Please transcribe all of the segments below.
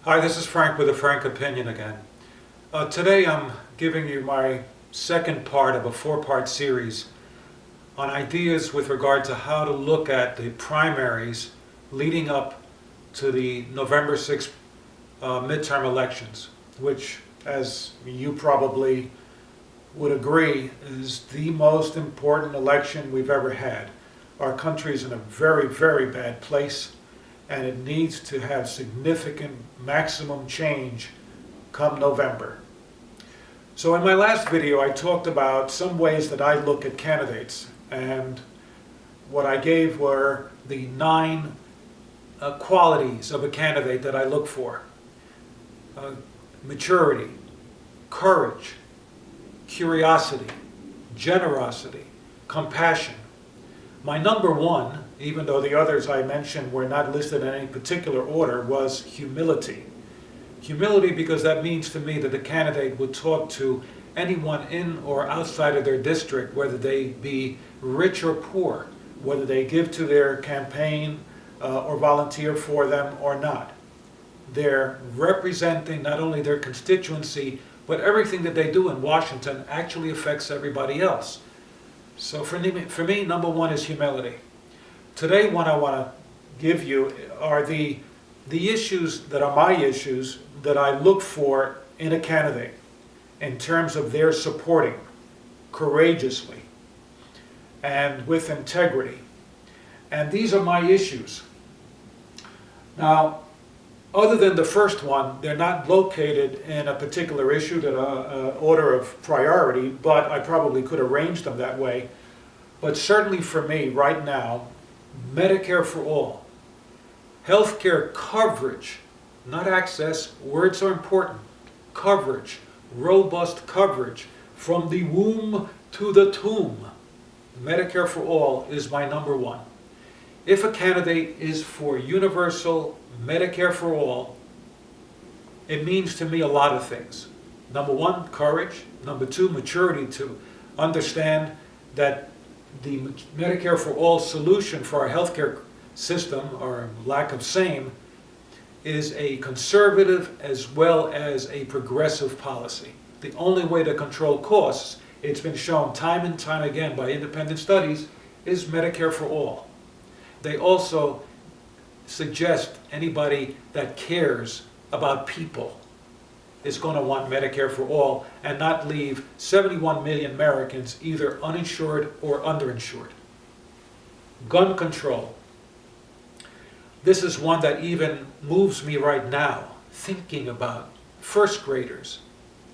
Hi, this is Frank with a Frank Opinion again. Today I'm giving you my second part of a four-part series on ideas with regard to how to look at the primaries leading up to the November 6th midterm elections, which, as you probably would agree, is the most important election we've ever had. Our country is in a very, very bad place, and it needs to have significant maximum change come November. So in my last video I talked about some ways that I look at candidates, and what I gave were the 9 qualities of a candidate that I look for. Maturity, courage, curiosity, generosity, compassion. My number one, even though the others I mentioned were not listed in any particular order, was humility. Humility because that means to me that the candidate would talk to anyone in or outside of their district, whether they be rich or poor, whether they give to their campaign or volunteer for them or not. They're representing not only their constituency, but everything that they do in Washington actually affects everybody else. So for me, number one is humility. Today, what I want to give you are the issues that are my issues that I look for in a candidate in terms of their supporting courageously and with integrity. And these are my issues. Now, other than the first one, they're not located in a particular issue, that order of priority, but I probably could arrange them that way. But certainly for me, right now, Medicare for all, healthcare coverage, not access, words are important, coverage, robust coverage, from the womb to the tomb. Medicare for all is my number one. If a candidate is for universal Medicare for all, it means to me a lot of things. Number one, courage. Number two, maturity to understand that the Medicare for all solution for our healthcare system, or lack of same, is a conservative as well as a progressive policy. The only way to control costs, it's been shown time and time again by independent studies, is Medicare for all. They also suggest anybody that cares about people is going to want Medicare for all and not leave 71 million Americans either uninsured or underinsured. Gun control. This is one that even moves me right now, thinking about first graders,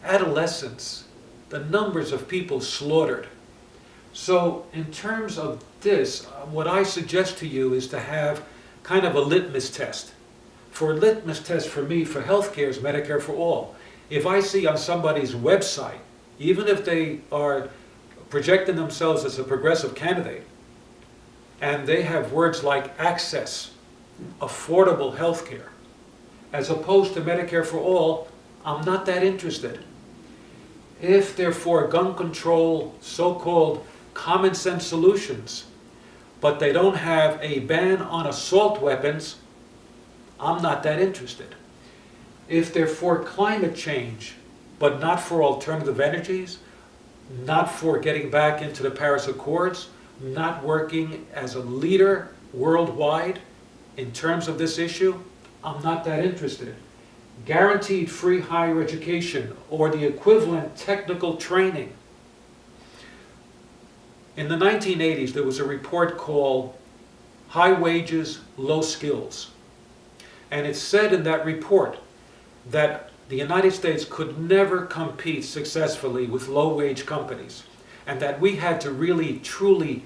adolescents, the numbers of people slaughtered. So in terms of this, what I suggest to you is to have kind of a litmus test. For a litmus test for me for healthcare is Medicare for all. If I see on somebody's website, even if they are projecting themselves as a progressive candidate, and they have words like access, affordable healthcare, as opposed to Medicare for all, I'm not that interested. If they're for gun control, so-called common sense solutions, but they don't have a ban on assault weapons, I'm not that interested. If they're for climate change, but not for alternative energies, not for getting back into the Paris Accords, not working as a leader worldwide in terms of this issue, I'm not that interested. Guaranteed free higher education or the equivalent technical training. In the 1980s, there was a report called High Wages, Low Skills. And it said in that report that the United States could never compete successfully with low-wage companies, and that we had to really, truly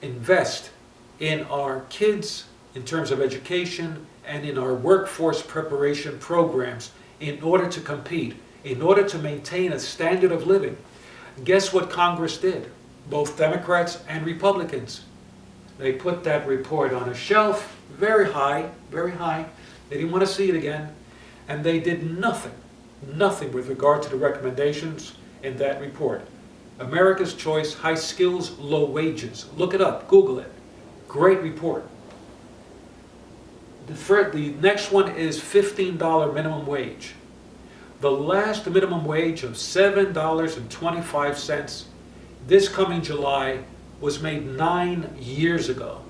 invest in our kids in terms of education and in our workforce preparation programs in order to compete, in order to maintain a standard of living. Guess what Congress did? Both Democrats and Republicans. They put that report on a shelf, very high, very high. They didn't want to see it again. And they did nothing with regard to the recommendations in that report. America's Choice, High Skills, Low Wages. Look it up, Google it. Great report. The next one is $15 minimum wage. The last minimum wage of $7.25 this coming July was made 9 years ago.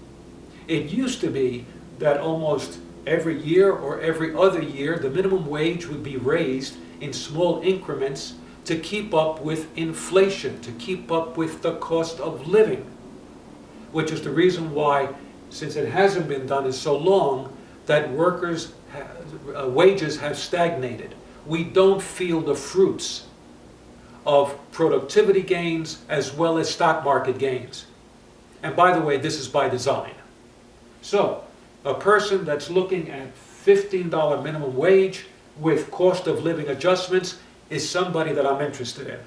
It used to be that almost every year or every other year the minimum wage would be raised in small increments to keep up with inflation, to keep up with the cost of living, which is the reason why, since it hasn't been done in so long, that workers' wages have stagnated. We don't feel the fruits of productivity gains as well as stock market gains. And by the way, this is by design. So, a person that's looking at $15 minimum wage with cost of living adjustments is somebody that I'm interested in.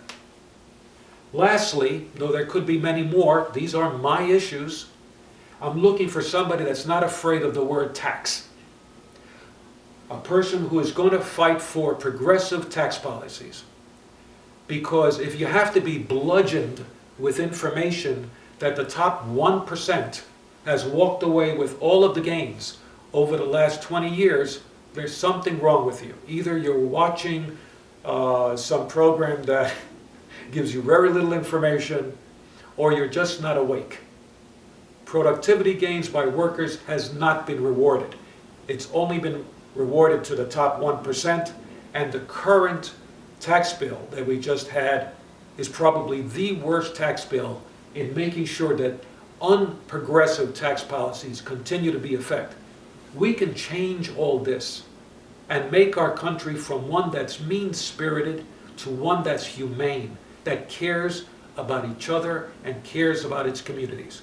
Lastly, though there could be many more, these are my issues, I'm looking for somebody that's not afraid of the word tax. A person who is going to fight for progressive tax policies. Because if you have to be bludgeoned with information that the top 1% has walked away with all of the gains over the last 20 years, there's something wrong with you. Either you're watching some program that gives you very little information, or you're just not awake. Productivity gains by workers has not been rewarded. It's only been rewarded to the top 1%, and the current tax bill that we just had is probably the worst tax bill in making sure that unprogressive tax policies continue to be effective. We can change all this and make our country from one that's mean-spirited to one that's humane, that cares about each other and cares about its communities.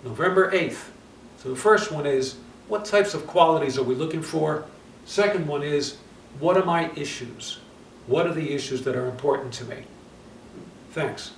November 8th. So the first one is, what types of qualities are we looking for? Second one is, what are my issues? What are the issues that are important to me? Thanks.